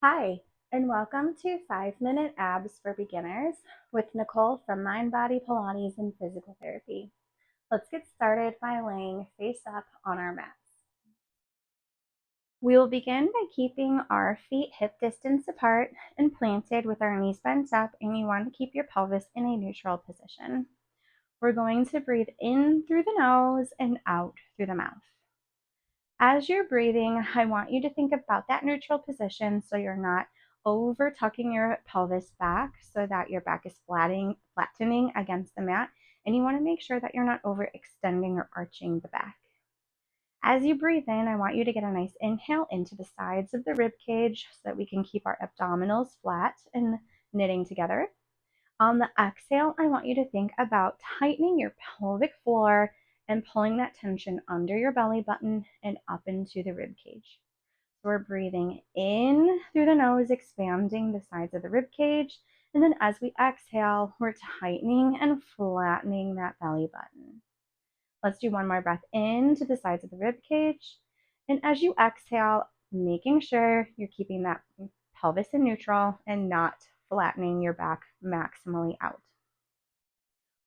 Hi, and welcome to 5 Minute Abs for Beginners with Nicole from Mind Body Pilates and Physical Therapy. Let's get started by laying face up on our mats. We will begin by keeping our feet hip distance apart and planted with our knees bent up, and you want to keep your pelvis in a neutral position. We're going to breathe in through the nose and out through the mouth. As you're breathing, I want you to think about that neutral position so you're not over tucking your pelvis back so that your back is flattening against the mat. And you want to make sure that you're not overextending or arching the back. As you breathe in, I want you to get a nice inhale into the sides of the rib cage so that we can keep our abdominals flat and knitting together. On the exhale, I want you to think about tightening your pelvic floor and pulling that tension under your belly button and up into the rib cage. So we're breathing in through the nose, expanding the sides of the rib cage. And then as we exhale, we're tightening and flattening that belly button. Let's do one more breath into the sides of the rib cage. And as you exhale, making sure you're keeping that pelvis in neutral and not flattening your back maximally out.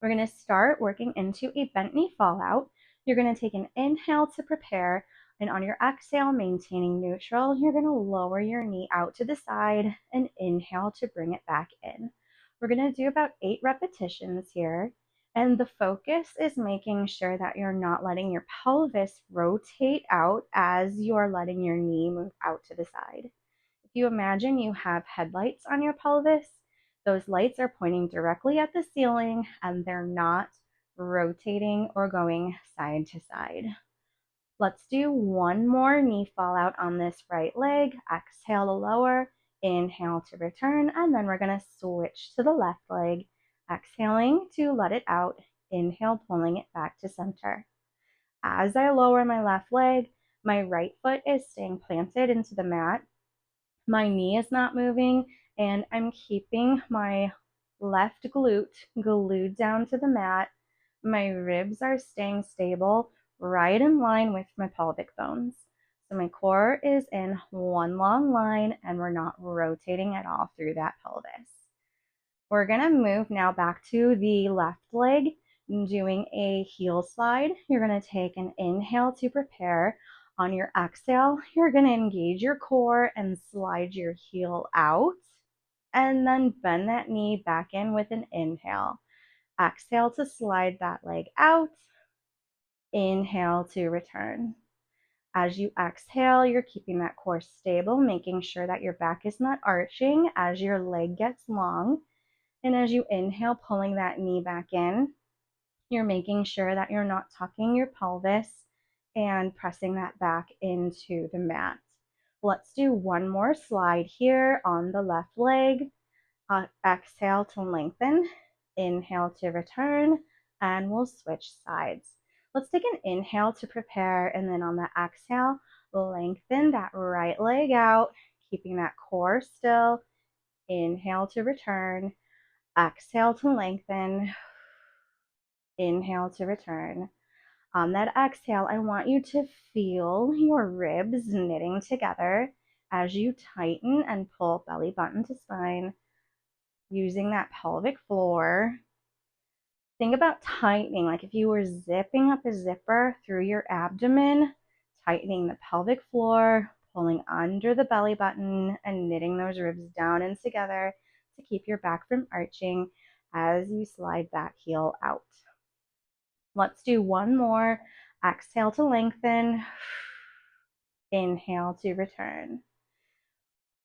We're going to start working into a bent knee fallout. You're going to take an inhale to prepare, and on your exhale, maintaining neutral, you're going to lower your knee out to the side and inhale to bring it back in. We're going to do about 8 repetitions here, and the focus is making sure that you're not letting your pelvis rotate out as you're letting your knee move out to the side. If you imagine you have headlights on your pelvis, those lights are pointing directly at the ceiling and they're not rotating or going side to side. Let's do one more knee fallout on this right leg. Exhale to lower, inhale to return, and then we're going to switch to the left leg. Exhaling to let it out, inhale, pulling it back to center. As I lower my left leg, my right foot is staying planted into the mat. My knee is not moving, and I'm keeping my left glute glued down to the mat. My ribs are staying stable, right in line with my pelvic bones. So my core is in one long line, and we're not rotating at all through that pelvis. We're going to move now back to the left leg, doing a heel slide. You're going to take an inhale to prepare. On your exhale, you're going to engage your core and slide your heel out, and then bend that knee back in with an inhale. Exhale to slide that leg out. Inhale to return. As you exhale, you're keeping that core stable, making sure that your back is not arching as your leg gets long. And as you inhale, pulling that knee back in, you're making sure that you're not tucking your pelvis and pressing that back into the mat. Let's do one more slide here on the left leg. Exhale to lengthen, inhale to return, and we'll switch sides. Let's take an inhale to prepare, and then on the exhale, lengthen that right leg out, keeping that core still. Inhale to return. Exhale to lengthen. Inhale to return. On that exhale, I want you to feel your ribs knitting together as you tighten and pull belly button to spine using that pelvic floor. Think about tightening, like if you were zipping up a zipper through your abdomen, tightening the pelvic floor, pulling under the belly button, and knitting those ribs down and together to keep your back from arching as you slide that heel out. Let's do one more. Exhale to lengthen. Inhale to return.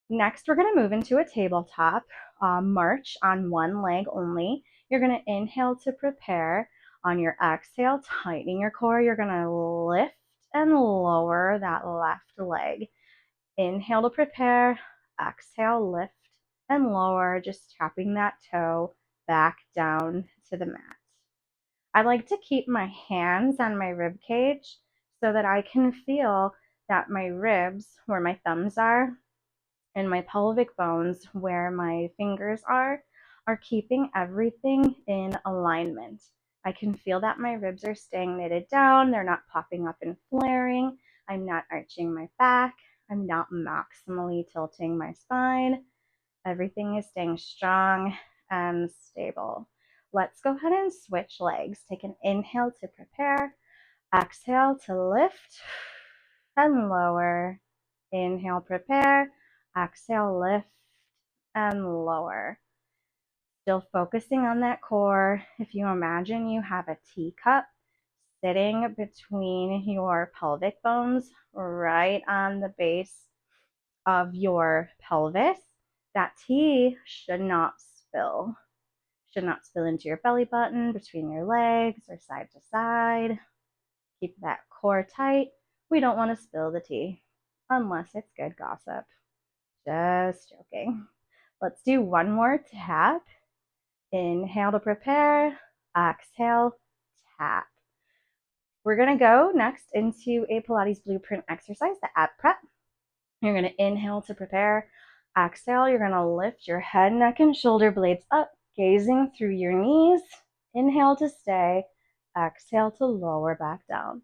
Next, we're going to move into a tabletop march on one leg only. You're going to inhale to prepare. On your exhale, tightening your core, you're going to lift and lower that left leg. Inhale to prepare. Exhale, lift and lower, just tapping that toe back down to the mat. I like to keep my hands on my rib cage so that I can feel that my ribs, where my thumbs are, and my pelvic bones, where my fingers are keeping everything in alignment. I can feel that my ribs are staying knitted down. They're not popping up and flaring. I'm not arching my back. I'm not maximally tilting my spine. Everything is staying strong and stable. Let's go ahead and switch legs. Take an inhale to prepare. Exhale to lift and lower. Inhale, prepare. Exhale, lift and lower. Still focusing on that core. If you imagine you have a teacup sitting between your pelvic bones, right on the base of your pelvis, that tea should not spill. Should not spill into your belly button, between your legs, or side to side. Keep that core tight. We don't want to spill the tea unless it's good gossip. Just joking. Let's do one more tap. Inhale to prepare. Exhale, tap. We're going to go next into a Pilates blueprint exercise, the ab prep. You're going to inhale to prepare. Exhale, you're going to lift your head, neck, and shoulder blades up, gazing through your knees. Inhale to stay. Exhale to lower back down.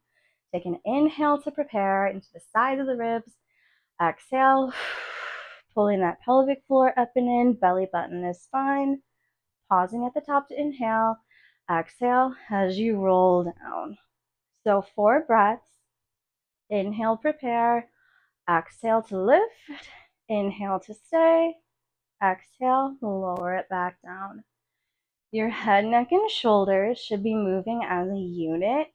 Take an inhale to prepare into the sides of the ribs. Exhale, pulling that pelvic floor up and in. Belly button is fine. Pausing at the top to inhale. Exhale as you roll down. So 4 breaths. Inhale, prepare. Exhale to lift. Inhale to stay. Exhale, lower it back down. Your head, neck, and shoulders should be moving as a unit.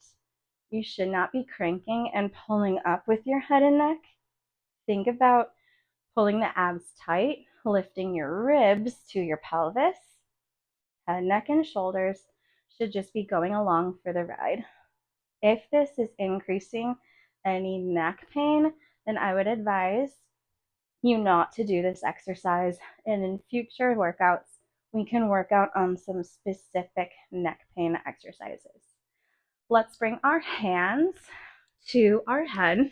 You should not be cranking and pulling up with your head and neck. Think about pulling the abs tight, lifting your ribs to your pelvis. Head, neck, and shoulders should just be going along for the ride. If this is increasing any neck pain, then I would advise you not to do this exercise. And in future workouts, we can work out on some specific neck pain exercises. Let's bring our hands to our head.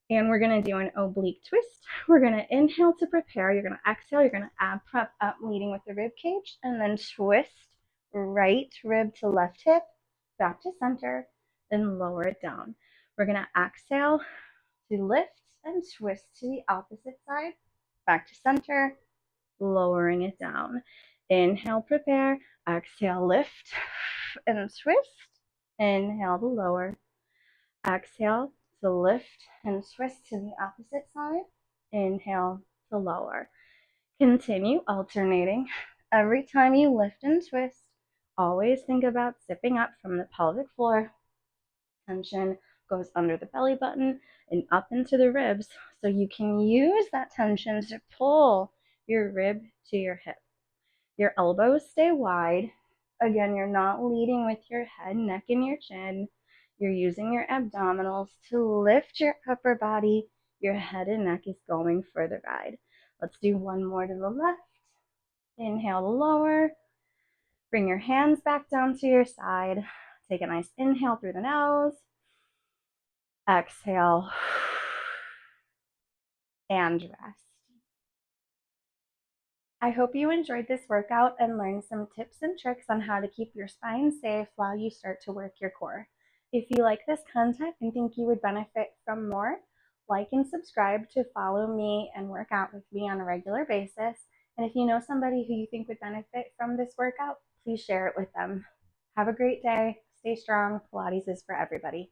And we're going to do an oblique twist. We're going to inhale to prepare. You're going to exhale. You're going to ab prep up, leading with the rib cage, and then twist right rib to left hip, back to center, then lower it down. We're going to exhale to lift and twist to the opposite side, back to center, lowering it down. Inhale, prepare. Exhale, lift and twist. Inhale to lower. Exhale to lift and twist to the opposite side. Inhale to lower. Continue alternating. Every time you lift and twist, always think about zipping up from the pelvic floor. Tension goes under the belly button and up into the ribs, so you can use that tension to pull your rib to your hip. Your elbows stay wide. Again, you're not leading with your head, neck, and your chin. You're using your abdominals to lift your upper body. Your head and neck is going for the ride. Let's do one more to the left. Inhale to lower. Bring your hands back down to your side. Take a nice inhale through the nose. Exhale and rest. I hope you enjoyed this workout and learned some tips and tricks on how to keep your spine safe while you start to work your core. If you like this content and think you would benefit from more, like and subscribe to follow me and work out with me on a regular basis. And if you know somebody who you think would benefit from this workout, please share it with them. Have a great day. Stay strong. Pilates is for everybody.